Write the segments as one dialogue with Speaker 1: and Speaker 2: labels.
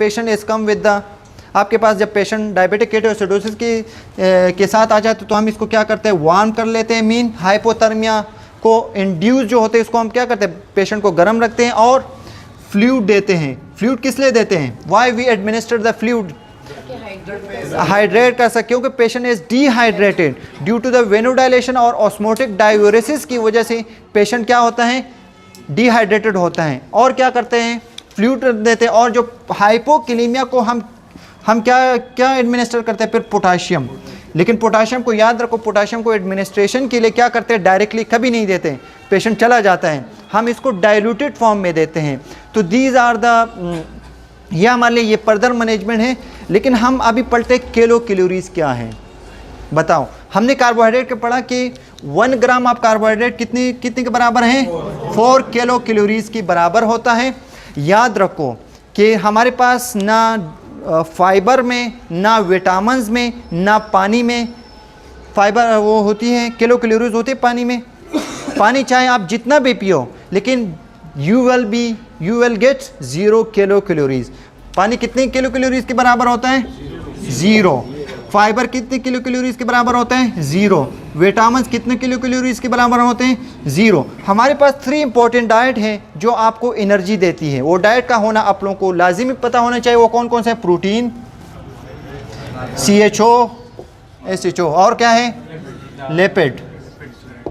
Speaker 1: Patient is come with the, आपके पास जब patient diabetic ketoacidosis के साथ आ जाते तो हम इसको क्या करते हैं, वार्म कर लेते हैं, मीन हाइपोथर्मिया को इंड्यूस जो होते हैं इसको हम क्या करते हैं, पेशेंट को गर्म रखते हैं और फ्लूइड देते हैं। फ्लूइड किस लिए देते हैं, why we administer the fluid, hydrate कर सके, क्योंकि patient is dehydrated due to the venodilation और ऑस्मोटिक डायूरेसिस की वजह से पेशेंट क्या होता है, डिहाइड्रेटेड होता है। और क्या करते हैं, फ्लूइड देते हैं। और जो हाइपोकैलेमिया को हम क्या क्या एडमिनिस्टर करते हैं, फिर पोटाशियम। लेकिन पोटाशियम को याद रखो, पोटाशियम को एडमिनिस्ट्रेशन के लिए क्या करते हैं, डायरेक्टली कभी नहीं देते, पेशेंट चला जाता है, हम इसको डाइल्यूटेड फॉर्म में देते हैं। तो दीज आर द, ये हमारे लिए ये फर्दर मैनेजमेंट है। लेकिन हम अभी पढ़ते किलो कैलोरीज क्या है, बताओ। हमने कार्बोहाइड्रेट के पढ़ा कि 1 ग्राम ऑफ कार्बोहाइड्रेट कितनी के बराबर है, 4 किलो कैलोरीज की बराबर होता है। याद रखो कि हमारे पास ना फाइबर में, ना विटामिन्स में, ना पानी में फाइबर वो होती है, किलो कैलोरीज होती है पानी में। पानी चाहे आप जितना भी पियो, लेकिन you will get 0 kilo calories. पानी कितने किलो कैलोरीज के बराबर होता है, 0। फाइबर कितने किलो कैलोरीज के बराबर होता है, 0। विटामिन्स कितने किलो कैलोरीज के बराबर होते हैं, 0। हमारे पास 3 इंपॉर्टेंट डाइट हैं जो आपको एनर्जी देती है। वो डाइट का होना आप लोगों को लाजिमी पता होना चाहिए। वो कौन कौन सा है, प्रोटीन, CHO, SHO, और क्या है, लिपिड,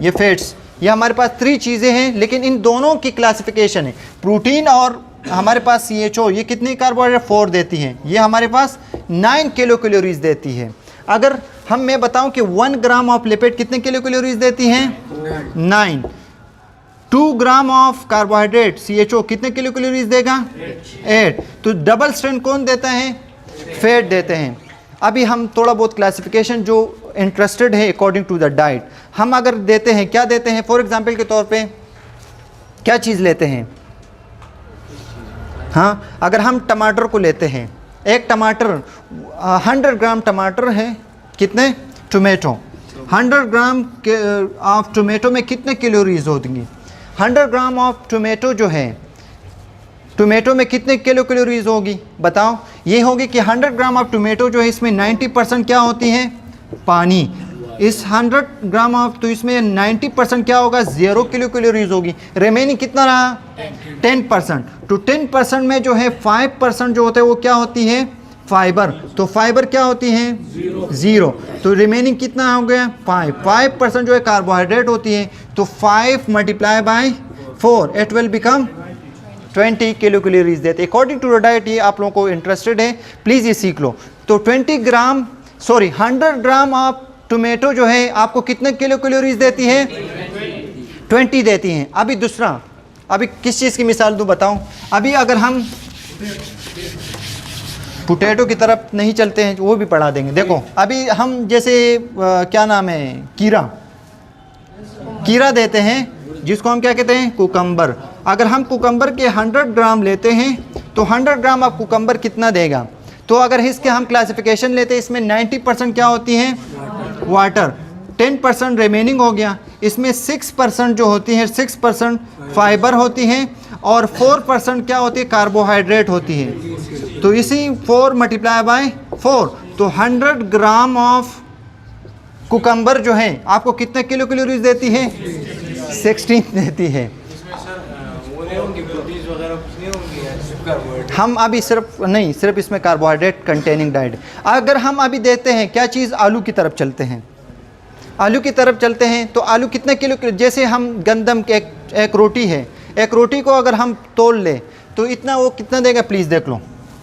Speaker 1: ये फैट्स। ये हमारे पास 3 चीज़ें हैं, लेकिन इन दोनों की क्लासिफिकेशन है। प्रोटीन और हमारे पास CHO, ये कितनी कार्बोहाइड्रेट 4 देती हैं, ये हमारे पास 9 किलो कैलोरीज देती है। अगर मैं बताऊं कि 1 ग्राम ऑफ लिपिड कितने किलो कैलोरीज देती हैं, 9। 2 ग्राम ऑफ कार्बोहाइड्रेट CHO कितने किलो कैलोरीज देगा, 8। तो डबल स्ट्रेंथ कौन देता है, फैट देते हैं। अभी हम थोड़ा बहुत क्लासिफिकेशन जो इंटरेस्टेड है अकॉर्डिंग टू द डाइट, हम अगर देते हैं, क्या देते हैं, फॉर एग्जांपल के तौर पे क्या चीज़ लेते हैं, हाँ, अगर हम टमाटर को लेते हैं, एक टमाटर 100 ग्राम टमाटर है, कितने, टोमेटो 100 ग्राम ऑफ टोमेटो में कितने कैलोरीज होंगी, 100 ग्राम ऑफ टोमेटो जो है, टोमेटो में कितने किलो कैलोरीज होगी, बताओ। ये होगी कि 100 ग्राम ऑफ टोमेटो जो है इसमें 90% क्या होती है, पानी। इस 100 ग्राम ऑफ, तो इसमें 90% क्या होगा, 0 किलो कैलोरीज होगी। रिमेनिंग कितना रहा, 10%। तो 10% में जो है 5% जो होता है वो क्या होती है, फाइबर। तो फाइबर क्या होती है, 0। तो रिमेनिंग कितना हो गया, 5% जो है कार्बोहाइड्रेट होती है। तो 5 multiply by 4, it will become 20 kilo calories देते अकॉर्डिंग टू द डाइट। ये आप लोगों को इंटरेस्टेड है, प्लीज़ ये सीख लो। तो 100 ग्राम ऑफ टोमेटो जो है आपको कितने किलो कैलोरीज देती है, 20 देती हैं। अभी दूसरा, अभी किस चीज़ की मिसाल दूँ, बताऊं। अभी अगर हम पोटैटो की तरफ नहीं चलते हैं, वो भी पढ़ा देंगे। देखो अभी हम जैसे क्या नाम है, कीरा देते हैं, जिसको हम क्या कहते हैं, कुकम्बर। अगर हम कुकम्बर के 100 ग्राम लेते हैं तो 100 ग्राम ऑफ कुकम्बर कितना देगा। तो अगर इसके हम क्लासिफिकेशन लेते हैं, इसमें 90% क्या होती है, वाटर, 10% रिमेनिंग हो गया। इसमें 6% जो होती है, 6% फाइबर होती है और 4% क्या होती है, कार्बोहाइड्रेट होती है। तो इसी 4 मल्टीप्लाई बाय 4, तो 100 ग्राम ऑफ कुकम्बर जो है आपको कितने किलो कैलोरीज देती है, 16 देती है। हम अभी सिर्फ इसमें कार्बोहाइड्रेट कंटेनिंग डाइट। अगर हम अभी देते हैं क्या चीज़, आलू की तरफ चलते हैं, आलू की तरफ चलते हैं तो आलू कितने किलो, जैसे हम गंदम के एक रोटी है, एक रोटी को अगर हम तोल ले तो इतना, वो कितना देगा, प्लीज़ देख लो।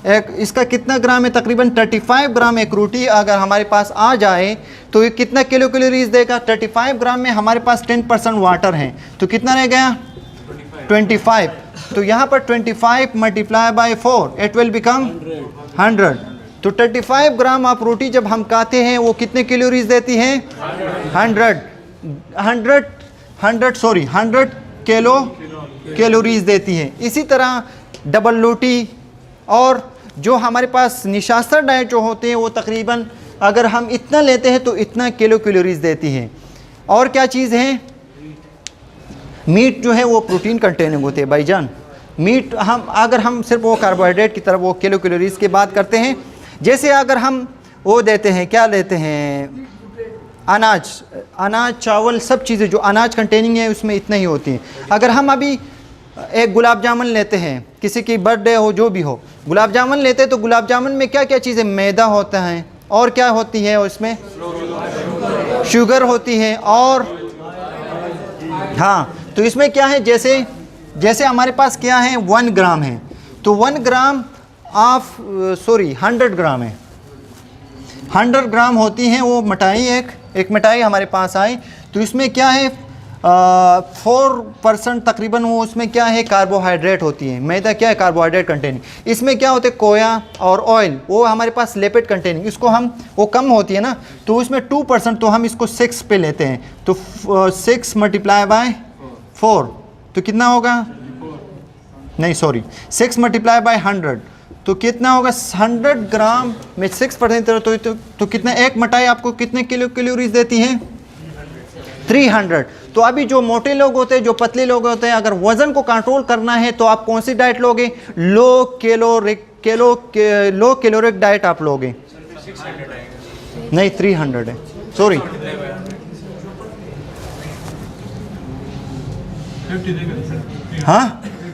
Speaker 1: एक इसका कितना ग्राम है, तकरीबन 35 ग्राम एक रोटी अगर हमारे पास आ जाए तो ये कितना किलो कैलोरीज देगा। 35 ग्राम में हमारे पास 10% वाटर है, तो कितना रह गया, 25। तो यहाँ पर 25 multiply by 4, it will become 100। तो 35 ग्राम आप रोटी जब हम खाते हैं वो कितने कैलोरीज देती हैं, 100 किलो कैलोरीज देती हैं। इसी तरह डबल रोटी और जो हमारे पास निशास्तर डाइट जो होते हैं वो तकरीबन अगर हम इतना लेते हैं तो इतना किलो कैलोरीज देती है। और क्या चीज़ है, मीट जो है वो प्रोटीन कंटेनिंग होते हैं भाईजान। मीट हम अगर हम सिर्फ वो कार्बोहाइड्रेट की तरफ वो कैलोरीज की बात करते हैं, जैसे अगर हम वो देते हैं, क्या देते हैं, अनाज चावल सब चीज़ें जो अनाज कंटेनिंग है उसमें इतना ही होती हैं। अगर हम अभी एक गुलाब जामुन लेते हैं, किसी की बर्थडे हो जो भी हो, गुलाब जामुन लेते हैं तो गुलाब जामुन में क्या क्या चीज़ें, मैदा होता है और क्या होती है उसमें, शुगर होती है, और हाँ तो इसमें क्या है, जैसे हमारे पास क्या है 1 ग्राम है, तो 1 ग्राम ऑफ 100 ग्राम है, 100 ग्राम होती हैं वो मिठाई। एक मिठाई हमारे पास आई तो इसमें क्या है 4% तकरीबन वो उसमें क्या है कार्बोहाइड्रेट होती है। मैदा क्या है, कार्बोहाइड्रेट कंटेनिंग। इसमें क्या होते हैं कोया और ऑयल, वो हमारे पास लिपिड कंटेनिंग, इसको हम वो कम होती है ना, तो उसमें 2%, तो हम इसको 6 पे लेते हैं, तो 6 मल्टीप्लाई बाय 4 तो कितना होगा, नहीं सॉरी 6 मल्टीप्लाई बाय 100 तो कितना होगा, 100 ग्राम में 6% तो कितना, एक मिठाई आपको कितने कैलोरीज देती है, 300। तो अभी जो मोटे लोग होते हैं, जो पतले लोग होते हैं, अगर वज़न को कंट्रोल करना है तो आप कौन सी डाइट लोगे, लो कैलोरिक डाइट आप लोगे, नहीं 300 है, सॉरी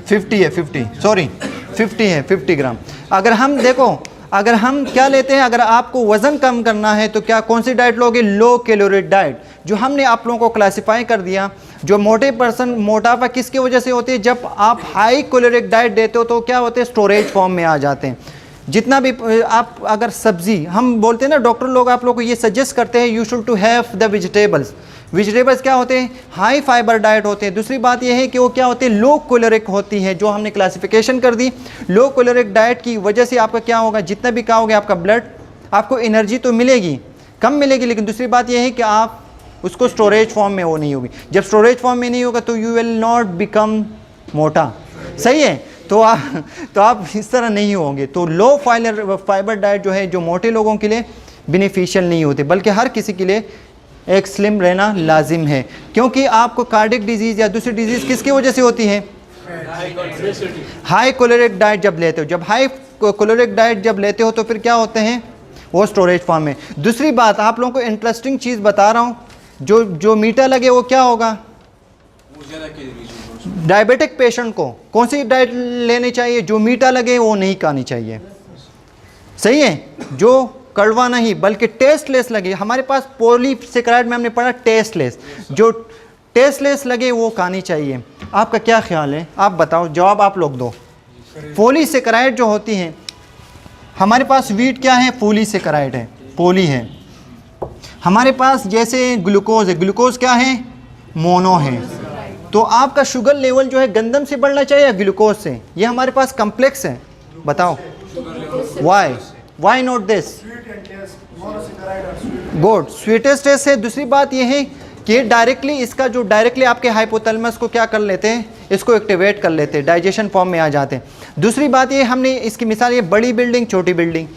Speaker 1: 50 है, 50 सॉरी 50 है, 50 ग्राम। अगर हम देखो, अगर हम क्या लेते हैं, अगर आपको वज़न कम करना है तो क्या कौन सी डाइट लोगे, लो कैलोरी डाइट। जो हमने आप लोगों को क्लासिफाई कर दिया, जो मोटे पर्सन, मोटापा किसकी वजह से होती है, जब आप हाई कैलोरिक डाइट देते हो तो क्या होते हैं, स्टोरेज फॉर्म में आ जाते हैं। जितना भी आप अगर सब्जी, हम बोलते हैं ना, डॉक्टर लोग आप लोग को ये सजेस्ट करते हैं you should to have the vegetables क्या होते हैं, हाई फाइबर डाइट होते हैं। दूसरी बात यह है कि वो क्या होते हैं, लो कैलोरिक होती है, जो हमने क्लासिफिकेशन कर दी। लो कैलोरिक डाइट की वजह से आपका क्या होगा, जितना भी खाओगे आपका ब्लड, आपको एनर्जी तो मिलेगी, कम मिलेगी, लेकिन दूसरी बात यह है कि आप उसको स्टोरेज फॉर्म में वो नहीं होगी। जब स्टोरेज फॉर्म में नहीं होगा तो यू विल नॉट बिकम मोटा, सही है। तो आप इस तरह नहीं होंगे। तो लो फाइबर डाइट जो है, जो मोटे लोगों के लिए बेनिफिशियल नहीं होती, बल्कि हर किसी के लिए एक स्लिम रहना लाजिम है, क्योंकि आपको कार्डियक डिजीज़ या दूसरी डिजीज़ किसकी वजह से होती है, हाई कैलोरिक डाइट जब लेते हो। जब हाई कैलोरिक डाइट जब लेते हो तो फिर क्या होते हैं, वो स्टोरेज फॉर्म में। दूसरी बात आप लोगों को इंटरेस्टिंग चीज़ बता रहा हूँ, जो मीठा लगे वो क्या होगा, डायबिटिक पेशेंट को कौन सी डाइट लेनी चाहिए, जो मीठा लगे वो नहीं खानी चाहिए, सही है। जो कड़वा नहीं बल्कि टेस्टलेस लगे, हमारे पास पॉलीसेकेराइड में हमने पढ़ा टेस्टलेस, जो टेस्टलेस लगे वो खानी चाहिए। आपका क्या ख्याल है, आप बताओ, जवाब आप लोग दो। पॉलीसेकेराइड जो होती हैं, हमारे पास वीट क्या है, पॉलीसेकेराइड है, पॉली है। हमारे पास जैसे ग्लूकोज है, ग्लूकोज क्या है, मोनो है। तो आपका शुगर लेवल जो है गंदम से बढ़ना चाहिए या ग्लूकोज से, ये हमारे पास कम्प्लेक्स है, बताओ why not this, good, sweetest है। दूसरी बात यह है कि डायरेक्टली इसका जो डायरेक्टली आपके हाइपोथैलेमस को क्या कर लेते हैं, इसको एक्टिवेट कर लेते हैं, डाइजेशन फॉर्म में आ जाते हैं। दूसरी बात ये, हमने इसकी मिसाल, ये बड़ी बिल्डिंग छोटी बिल्डिंग,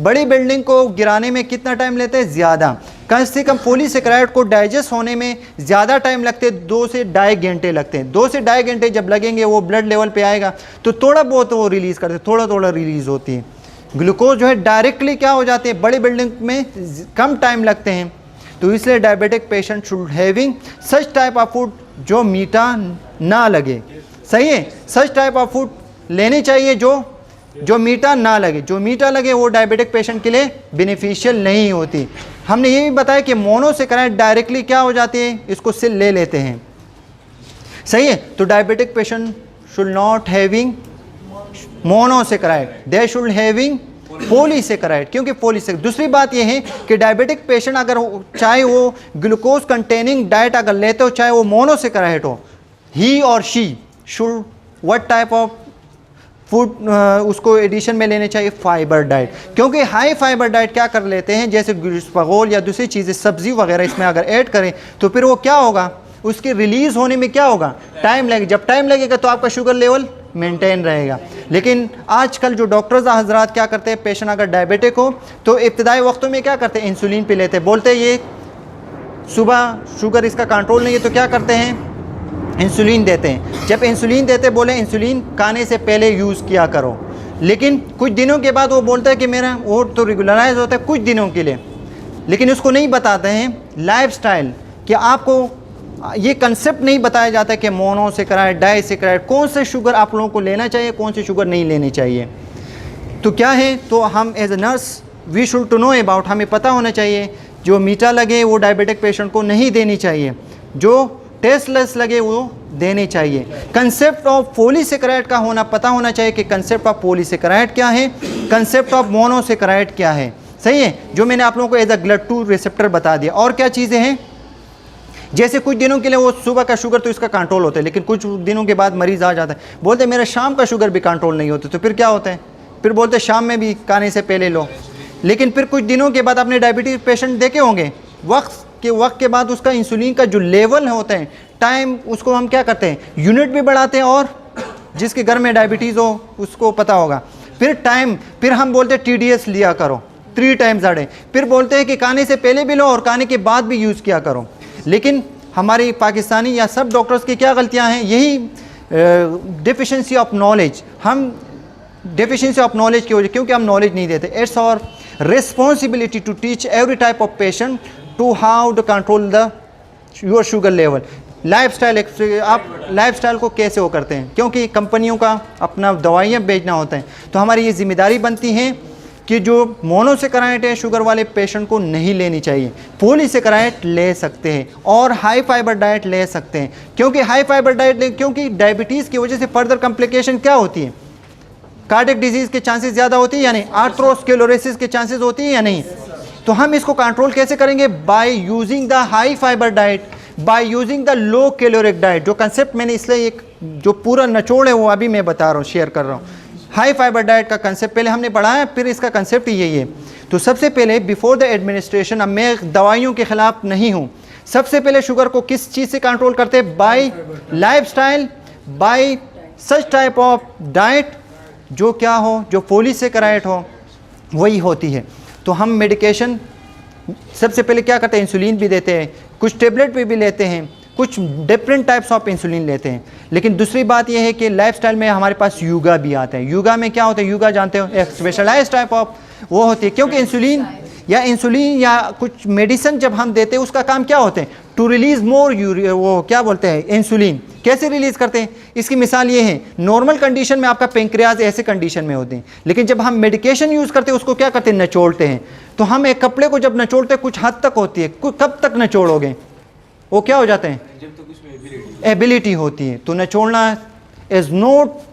Speaker 1: बड़ी बिल्डिंग को गिराने में कितना टाइम लेते हैं, ज़्यादा, कम से कम पॉलीसेकेराइड को डाइजेस्ट होने में ज़्यादा टाइम लगते हैं, 2 से ढाई घंटे लगते हैं। 2 से ढाई घंटे जब लगेंगे वो ब्लड लेवल पे आएगा तो थोड़ा बहुत वो रिलीज़ करते हैं, थोड़ा थोड़ा रिलीज़ होती है। ग्लूकोज जो है डायरेक्टली क्या हो जाते हैं, बड़ी बिल्डिंग में कम टाइम लगते हैं। तो इसलिए diabetic patient should having such type of food जो मीठा ना लगे, सही है। सच टाइप ऑफ फूड लेनी चाहिए जो मीठा ना लगे। जो मीठा लगे वो डायबिटिक पेशेंट के लिए बेनिफिशियल नहीं होती। हमने ये भी बताया कि मोनोसेकेराइड डायरेक्टली क्या हो जाती है, इसको सिल ले लेते हैं, सही है। तो diabetic patient should not having monosaccharide, they should having polysaccharide, क्योंकि पॉलीसेकेराइड। दूसरी बात यह है कि डायबिटिक पेशेंट अगर चाहे वो ग्लूकोज कंटेनिंग डाइट अगर लेते हो, चाहे वो मोनोसेकेराइड हो, ही और she should what type of food उसको एडिशन में लेने चाहिए, फाइबर डाइट। क्योंकि हाई फाइबर डाइट क्या कर लेते हैं, जैसे ग्लूकोज या दूसरी चीज़ें सब्जी वगैरह इसमें अगर ऐड करें तो फिर वो क्या होगा, उसके रिलीज़ होने में क्या होगा, टाइम लगेगा। जब टाइम लगेगा तो आपका शुगर लेवल मेंटेन रहेगा। लेकिन आजकल जो डॉक्टर्स हजरात क्या करते हैं, पेशेंट अगर डायबिटिक हो तो इब्तदाई वक्तों में क्या करते हैं, इंसुलिन पे लेते हैं। बोलते हैं ये सुबह शुगर इसका कंट्रोल नहीं है तो क्या करते हैं, इंसुलिन देते हैं। जब इंसुलिन देते बोले इंसुलिन खाने से पहले यूज़ किया करो, लेकिन कुछ दिनों के बाद वो बोलता है कि मेरा वो तो रेगुलराइज होता है कुछ दिनों के लिए, लेकिन उसको नहीं बताते हैं लाइफस्टाइल, कि आपको ये कंसेप्ट नहीं बताया जाता है कि मोनोसेकेराइड, डाइसेकेराइड, कौन से शुगर आप लोगों को लेना चाहिए, कौन से शुगर नहीं लेनी चाहिए। तो क्या है, तो हम as a nurse we should to know about, हमें पता होना चाहिए जो मीठा लगे वो डायबिटिक पेशेंट को नहीं देनी चाहिए, जो टेस्टलेस लगे वो देनी चाहिए। कंसेप्ट ऑफ पॉलीसेकेराइड का होना पता होना चाहिए कि कंसेप्ट ऑफ पॉलीसेकेराइड क्या है, कंसेप्ट ऑफ मोनोसेकेराइड क्या है। सही है, जो मैंने आप लोगों को एज अ GLUT2 रिसेप्टर बता दिया। और क्या चीज़ें हैं, जैसे कुछ दिनों के लिए वो सुबह का शुगर तो इसका कंट्रोल होता है, लेकिन कुछ दिनों के बाद मरीज़ आ जाता है, बोलते हैं मेरा शाम का शुगर भी कंट्रोल नहीं होता, तो फिर क्या होता है, फिर बोलते हैं शाम में भी खाने से पहले लो। लेकिन फिर कुछ दिनों के बाद आपने डायबिटीज़ पेशेंट देखे होंगे, वक्त के बाद उसका इंसुलिन का जो लेवल होता है, टाइम, उसको हम क्या करते हैं, यूनिट भी बढ़ाते हैं, और जिसके घर में डायबिटीज़ हो उसको पता होगा। फिर टाइम, फिर हम बोलते हैं TDS लिया करो 3 टाइम्स a day, फिर बोलते हैं कि खाने से पहले भी लो और खाने के बाद भी यूज़ किया करो। लेकिन हमारी पाकिस्तानी या सब डॉक्टर्स की क्या गलतियां हैं, यही डेफिशिएंसी ऑफ नॉलेज। हम डेफिशिएंसी ऑफ नॉलेज की वजह, क्योंकि हम नॉलेज नहीं देते। It's our responsibility to teach every type of patient to how to control the your sugar level. Lifestyle, आप लाइफस्टाइल को कैसे वो करते हैं, क्योंकि कंपनियों का अपना दवाइयाँ बेचना होता है, तो हमारी ये जिम्मेदारी बनती है कि जो मोनोसेकेराइड है शुगर वाले पेशेंट को नहीं लेनी चाहिए, पॉलीसेकेराइड ले सकते हैं और हाई फाइबर डाइट ले सकते हैं। क्योंकि हाई फाइबर डाइट ले, क्योंकि डायबिटीज़ की वजह से फर्दर कॉम्प्लिकेशन क्या होती है, कार्डियक डिजीज़ के चांसेस ज़्यादा होती है या नहीं, आर्थरोस्क्लेरोसिस के चांसेस होती है या नहीं। तो हम इसको कंट्रोल कैसे करेंगे, by using the high fibre diet, by using the low caloric diet. जो कंसेप्ट मैंने इसलिए एक जो पूरा निचोड़ है वो अभी मैं बता रहा हूँ, शेयर कर रहा हूँ। हाई फाइबर डाइट का कंसेप्ट पहले हमने पढ़ा है, फिर इसका कंसेप्ट यही है। तो सबसे पहले बिफोर द एडमिनिस्ट्रेशन, अब मैं दवाइयों के ख़िलाफ़ नहीं हूँ, सबसे पहले शुगर को किस चीज़ से कंट्रोल करते हैं, by lifestyle, by such type of diet जो क्या हो, जो पॉलीसेकेराइड हो वही होती है। तो हम मेडिकेशन सबसे पहले क्या करते हैं, इंसुलिन भी देते हैं, कुछ टेबलेट भी लेते हैं, कुछ डिफरेंट टाइप्स ऑफ इंसुलिन लेते हैं। लेकिन दूसरी बात यह है कि लाइफस्टाइल में हमारे पास योगा भी आता है। योगा में क्या होता है, योगा जानते हो, एक स्पेशलाइज्ड टाइप ऑफ वो होती है, क्योंकि इंसुलिन या कुछ मेडिसिन जब हम देते हैं उसका काम क्या होते हैं, टू रिलीज़ मोर वो क्या बोलते हैं, इंसुलिन। कैसे रिलीज़ करते हैं, इसकी मिसाल ये है, नॉर्मल कंडीशन में आपका पेंक्रियाज ऐसे कंडीशन में होते हैं, लेकिन जब हम मेडिकेशन यूज़ करते हैं उसको क्या करते हैं, नचोड़ते हैं। तो हम एक कपड़े को जब नचोड़ते हैं कुछ हद तक होती है, कब तक नचोड़ोगे, वो क्या हो जाते हैं, जब तक उसमें एबिलिटी होती है। तो नचोड़ना इज़ नॉट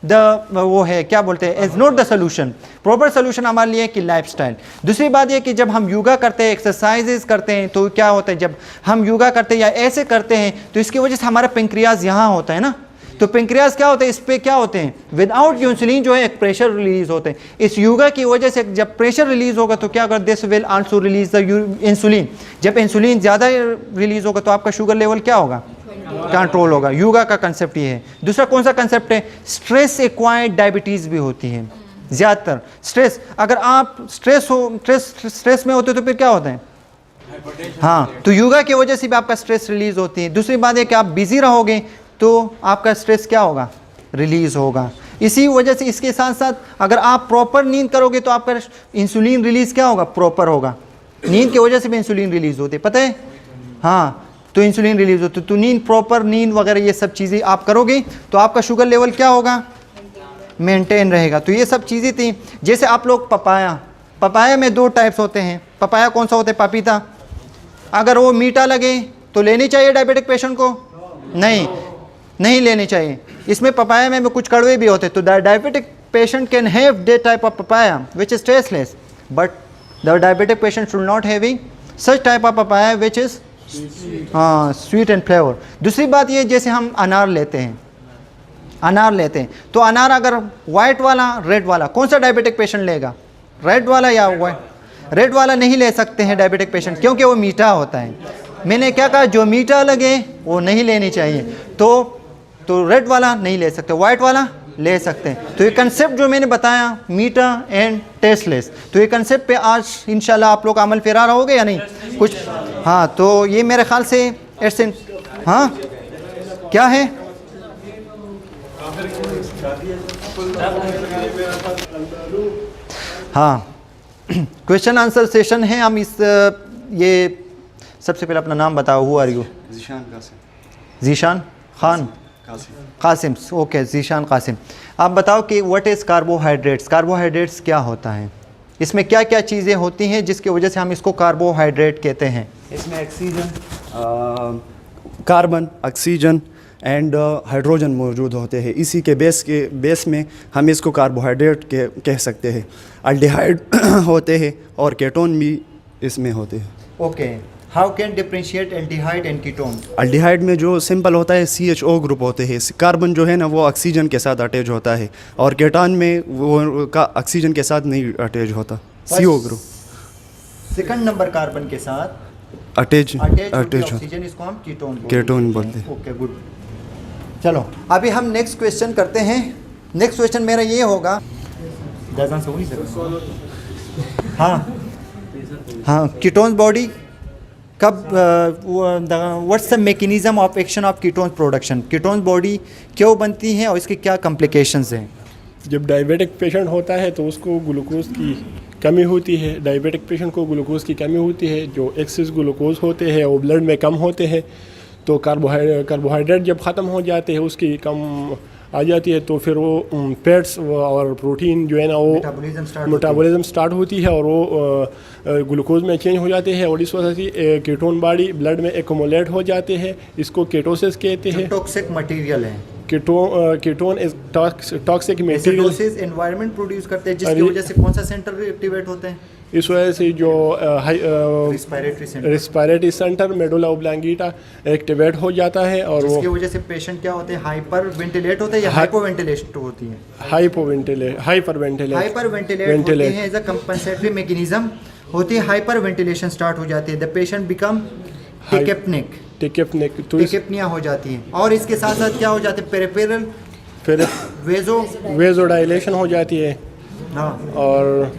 Speaker 1: द वो है क्या बोलते हैं, is not the solution. Proper solution हमारे लिए कि लाइफस्टाइल। दूसरी बात ये कि जब हम योगा करते हैं, एक्सरसाइजेज करते हैं, तो क्या होता है, जब हम योगा करते हैं या ऐसे करते हैं तो इसकी वजह से हमारा पेंक्रियाज यहाँ होता है ना, तो पेंक्रियाज क्या होता है, इस पर क्या होते हैं, विदाउट इंसुलिन जो है एक प्रेशर रिलीज होते हैं। इस योगा की वजह से जब प्रेशर रिलीज होगा तो क्या होगा, this will also release the insulin. जब इंसुलिन ज़्यादा रिलीज होगा तो आपका शुगर लेवल क्या होगा, कंट्रोल होगा। योगा का कंसेप्ट ये है। दूसरा कौन सा कंसेप्ट है, स्ट्रेस एक्वायर्ड डायबिटीज़ भी होती है ज़्यादातर। स्ट्रेस, अगर आप स्ट्रेस में होते तो फिर क्या होता है, हाँ, तो योगा की वजह से भी आपका स्ट्रेस रिलीज होती है। दूसरी बात है कि आप बिजी रहोगे तो आपका स्ट्रेस क्या होगा, रिलीज होगा। इसी वजह से इसके साथ साथ अगर आप प्रॉपर नींद करोगे तो आपका इंसुलिन रिलीज क्या होगा, प्रॉपर होगा। नींद की वजह से भी इंसुलिन रिलीज होती है, पता है, हाँ, तो इंसुलिन रिलीज होती है। तो नींद, प्रॉपर नींद वगैरह ये सब चीज़ें आप करोगे तो आपका शुगर लेवल क्या होगा, मेंटेन रहेगा। तो ये सब चीज़ें थी। जैसे आप लोग पपाया में 2 टाइप्स होते हैं। पपाया कौन सा होता है, पपीता, अगर वो मीठा लगे तो लेनी चाहिए डायबिटिक पेशेंट को, नहीं लेनी चाहिए। इसमें पपाया में कुछ कड़वे भी होते हैं। तो diabetic patient can have that type of papaya which is tasteless, but the diabetic patient should not having such type of papaya which is sweet and flavour. दूसरी बात ये, जैसे हम अनार लेते हैं तो अनार अगर वाइट वाला, रेड वाला, कौन सा डायबिटिक पेशेंट लेगा, रेड वाला या वाइट? रेड वाला नहीं ले सकते हैं डायबिटिक पेशेंट, क्योंकि वो मीठा होता है। मैंने क्या कहा, जो मीठा लगे वो नहीं लेनी चाहिए। तो रेड वाला नहीं ले सकते, वाइट वाला ले सकते हैं। तो ये कंसेप्ट जो मैंने बताया, मीठा एंड टेस्टलेस, तो ये कंसेप्ट पे आज इंशाल्लाह आप लोग अमल फेरा रहोगे या नहीं कुछ, हाँ। तो ये मेरे ख्याल से हाँ क्या है? हाँ, क्वेश्चन आंसर सेशन है। हम इस ये सबसे पहले अपना नाम बताओ। Who are you?
Speaker 2: Zeeshan Qasim.
Speaker 1: Zeeshan Khan Qasim. Okay, Zeeshan Qasim. आप बताओ कि व्हाट इज़ कार्बोहाइड्रेट्स? कार्बोहाइड्रेट्स क्या होता है? इसमें क्या क्या चीज़ें होती हैं जिसकी वजह से हम इसको कार्बोहाइड्रेट कहते हैं?
Speaker 2: इसमें oxygen, carbon, oxygen and hydrogen मौजूद होते हैं। इसी के बेस में हम इसको कार्बोहाइड्रेट कह सकते हैं। अल्डिहाइड होते हैं और केटोन भी इसमें होते हैं।
Speaker 1: Okay, how can differentiate aldehyde and ketone?
Speaker 2: Aldehyde में जो सिंपल होता है CHO ग्रुप होते हैं। कार्बन जो है ना वो ऑक्सीजन के साथ अटैच होता है और केटोन में वो का ऑक्सीजन के साथ नहीं अटैच होता। CO group
Speaker 1: second number carbon के साथ
Speaker 2: अटैच
Speaker 1: ऑक्सीजन, इसको हम कीटोन बोलते हैं। Okay, good. चलो अभी हम नेक्स्ट क्वेश्चन करते हैं। नेक्स्ट क्वेश्चन मेरा ये होगा। हाँ, कीटोन बॉडी कब what's the mechanism of action of ketone production? Ketone body क्यों बनती है और इसके क्या कॉम्प्लिकेशंस हैं?
Speaker 3: जब डायबिटिक पेशेंट होता है तो उसको ग्लूकोज की कमी होती है। डायबिटिक पेशेंट को ग्लूकोज की कमी होती है। जो एक्सेस ग्लूकोज होते हैं वो ब्लड में कम होते हैं। तो कार्बोहाइड्रेट जब ख़त्म हो जाते हैं, उसकी कम आ जाती है, तो फिर वो फैट्स और प्रोटीन जो है ना वो मेटाबॉलिज्म स्टार्ट होती है और वो ग्लूकोज में चेंज हो जाते हैं और इस वजह से कीटोन बॉडी ब्लड में एक्यूमुलेट हो जाते हैं। इसको केटोसिस कहते हैं।
Speaker 1: टॉक्सिक मटेरियल है।
Speaker 3: Ketone is toxic material
Speaker 1: environment produce करते हैं, जिसकी वजह से कौन सा सेंटर एक्टिवेट होते हैं?
Speaker 3: इस वजह से जो respiratory centre medulla oblongata activate हो जाता है और
Speaker 1: इसकी वजह से पेशेंट क्या होते हैं? हाइपर वेंटिलेट होते हैं या हाइपो वेंटिलेट होती है?
Speaker 3: हाइपर वेंटिलेट
Speaker 1: होती है। एज अ कंपनसेटरी मैकेनिज्म होती है। हाइपर वेंटिलेशन स्टार्ट हो जाती है। द पेशेंट बिकम टिकेपनिया हो जाती है। और इसके साथ साथ क्या हो जाते हैं? पेरिफेरल
Speaker 3: फिर वेजोडाइलेशन हो जाती है।
Speaker 1: हाँ,
Speaker 3: और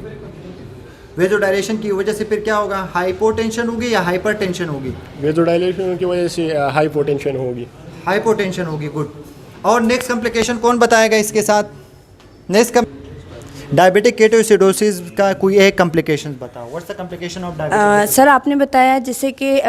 Speaker 1: वेजोडाइलेशन की वजह से फिर क्या होगा? हाइपोटेंशन होगी या हाइपरटेंशन होगी?
Speaker 3: वेजोडाइलेशन की वजह से हाइपोटेंशन होगी।
Speaker 1: हाइपोटेंशन होगी, गुड। और नेक्स्ट कॉम्प्लिकेशन कौन बताएगा इसके साथ? नेक्स्ट डायबिटिक केटोएसिडोसिस का कोई एक कॉम्प्लिकेशन बताओ। What's the complication of diabetic?
Speaker 4: Sir आपने बताया जैसे कि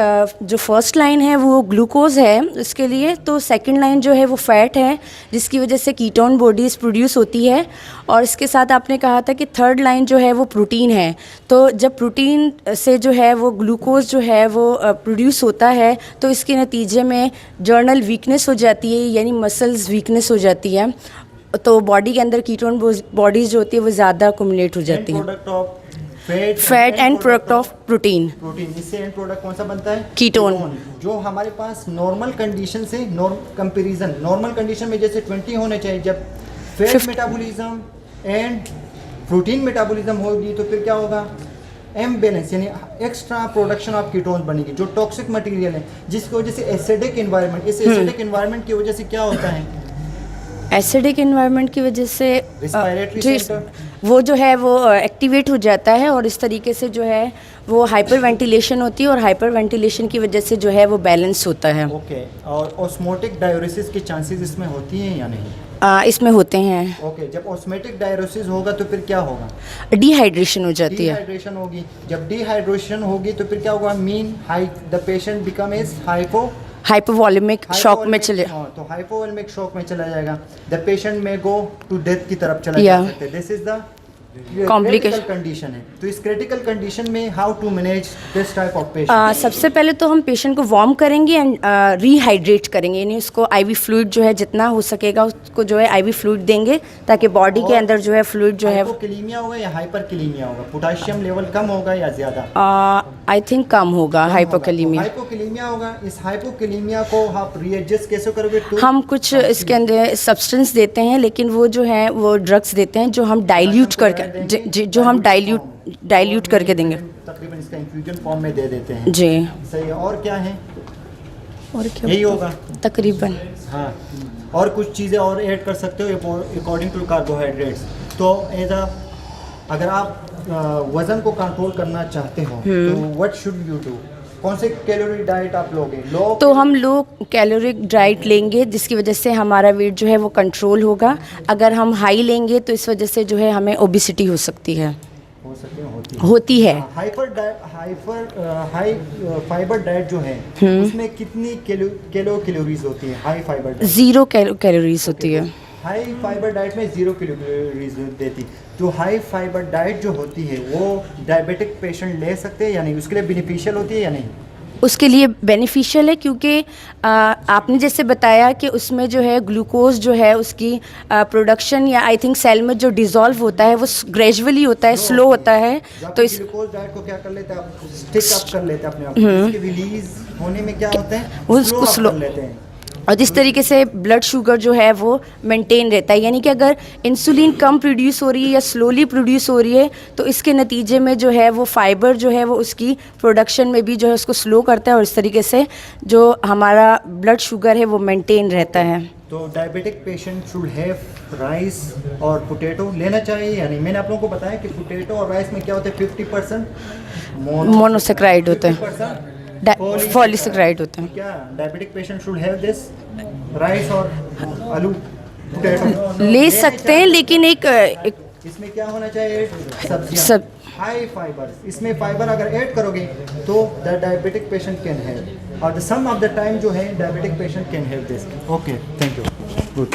Speaker 4: जो फर्स्ट लाइन है वो ग्लूकोज है उसके लिए, तो सेकंड लाइन जो है वो फैट है जिसकी वजह से कीटोन बॉडीज प्रोड्यूस होती है। और इसके साथ आपने कहा था कि थर्ड लाइन जो है वो प्रोटीन है। तो जब प्रोटीन से जो है वो ग्लूकोज जो है वो प्रोड्यूस होता है तो इसके नतीजे में जर्नल वीकनेस हो जाती है, यानी मसल्स वीकनेस हो जाती है। तो बॉडी के अंदर कीटोन बॉडीज जो होती है वो ज़्यादा अकुमुलेट हो जाती हैं। Fat and product of protein.
Speaker 1: इससे एंड प्रोडक्ट कौन सा बनता है?
Speaker 4: कीटोन।
Speaker 1: जो हमारे पास नॉर्मल कंडीशन से कंपैरिजन, नॉर्मल कंडीशन में जैसे 20 होने चाहिए, जब fat metabolism and protein metabolism होगी तो फिर क्या होगा? एम्बैलेंस, यानी एक्स्ट्रा प्रोडक्शन ऑफ कीटोन बनेगी, जो टॉक्सिक मटेरियल है, जिसकी वजह से एसिडिक एनवायरनमेंट, इस एसिडिक एनवायरनमेंट की वजह से क्या होता है?
Speaker 4: एसिडिक एनवायरनमेंट की वजह से
Speaker 1: रिस्पायरेटरी सेंटर
Speaker 4: वो जो है वो एक्टिवेट हो जाता है और इस तरीके से जो है वो हाइपर वेंटिलेशन होती है और हाइपर वेंटिलेशन की वजह से जो है वो बैलेंस होता है।
Speaker 1: ओके, और ऑस्मोटिक डाययूरेसिस की चांसेस इसमें होती हैं या नहीं?
Speaker 4: इसमें होते हैं।
Speaker 1: ओके, जब ऑस्मोटिक डाययूरेसिस होगा तो फिर क्या होगा?
Speaker 4: डिहाइड्रेशन हो जाती है।
Speaker 1: डिहाइड्रेशन होगी। जब डिहाइड्रेशन होगी तो फिर क्या होगा? The patient become is
Speaker 4: hypovolaemic shock में चले,
Speaker 1: तो हाइपोवॉलेमिक शॉक में चला जाएगा। द पेशेंट में गो टू डेथ की तरफ चला जा सकता है। This is the critical condition है। तो इस क्रिटिकल कंडीशन में how to manage this type of patient?
Speaker 4: सबसे पहले तो हम पेशेंट को वार्म करेंगे एंड रीहाइड्रेट करेंगे, यानी उसको आईवी फ्लूइड जो है जितना हो सकेगा उसको जो है आईवी फ्लूइड देंगे ताकि बॉडी के अंदर जो है फ्लूइड जो है
Speaker 1: हाइपोकैलेमिया होगा या हाइपरकैलेमिया होगा? पोटेशियम लेवल कम होगा या ज़्यादा?
Speaker 4: आई थिंक कम होगा। हाइपोकैलेमिया
Speaker 1: होगा। इस हाइपोकैलेमिया को आप रीएडजस्ट कैसे करोगे?
Speaker 4: हम कुछ इसके अंदर सब्सटेंस देते हैं, लेकिन वो जो है वो ड्रग्स देते हैं जो हम डाइल्यूट करके जो हम डाइल्यूट करके देंगे।
Speaker 1: तकरीबन इसका इन्फ्यूजन फॉर्म में दे देते हैं
Speaker 4: जी।
Speaker 1: सही है। और क्या है?
Speaker 4: और क्या
Speaker 1: यही होगा
Speaker 4: तकरीबन।
Speaker 1: हाँ, और कुछ चीज़ें और ऐड कर सकते हो अकॉर्डिंग टू कार्बोहाइड्रेट्स। तो अगर आप वज़न को कंट्रोल करना चाहते हो तो व्हाट शुड यू डू? कौन से कैलोरी डाइट आप लोगे? लो
Speaker 4: तो हम लोग कैलोरिक डाइट लेंगे जिसकी वजह से हमारा वेट जो है वो कंट्रोल होगा। अगर हम हाई लेंगे तो इस वजह से जो है हमें ओबिसिटी हो सकती है,
Speaker 1: हो सकते हैं,
Speaker 4: होती है।
Speaker 1: हाई फाइबर डाइट जो है उसमें कितनी कैलोरीज होती है? हाई फाइबर डाइट
Speaker 4: 0 कैलोरीज होती है।
Speaker 1: हाई फाइबर डाइट में 0 कैलोरीज देती। तो हाई फाइबर डाइट जो होती है वो डायबिटिक पेशेंट ले सकते हैं या नहीं? उसके लिए बेनिफिशियल होती है या नहीं?
Speaker 4: उसके लिए बेनिफिशियल है क्योंकि आपने जैसे बताया कि उसमें जो है ग्लूकोज जो है उसकी प्रोडक्शन या आई थिंक सेल में जो डिज़ोल्व होता है वो ग्रेजुअली होता है, स्लो होता है। तो इस
Speaker 1: ग्लूकोज डाइट को क्या कर लेते हैं आप? स्टिक अप कर लेते हैं अपने आप को। इसके रिलीज होने में क्या होता है?
Speaker 4: वो उसको
Speaker 1: स्लो कर लेते हैं।
Speaker 4: और जिस तरीके से ब्लड शुगर जो है वो मेंटेन रहता है, यानी कि अगर इंसुलिन कम प्रोड्यूस हो रही है या स्लोली प्रोड्यूस हो रही है तो इसके नतीजे में जो है वो फाइबर जो है वो उसकी प्रोडक्शन में भी जो है उसको स्लो करता है और इस तरीके से जो हमारा ब्लड शुगर है वो मेंटेन रहता है।
Speaker 1: तो diabetic patient should have rice और पोटैटो लेना चाहिए या नहीं? मैंने आप लोगों को बताया कि पोटैटो और राइस में क्या होता है, 50%
Speaker 4: मोनोसेक्राइड होते हैं, पॉलीसेक्राइड होते हैं।
Speaker 1: क्या diabetic patient should have this rice और आलू पोटैटो
Speaker 4: ले सकते हैं, लेकिन एक
Speaker 1: इसमें क्या होना चाहिए? सब्जियां,
Speaker 4: सब
Speaker 1: हाई फाइबर। इसमें फाइबर अगर ऐड करोगे तो the diabetic patient can have, और the some of the time जो है diabetic patient can have this. Okay, thank you, good.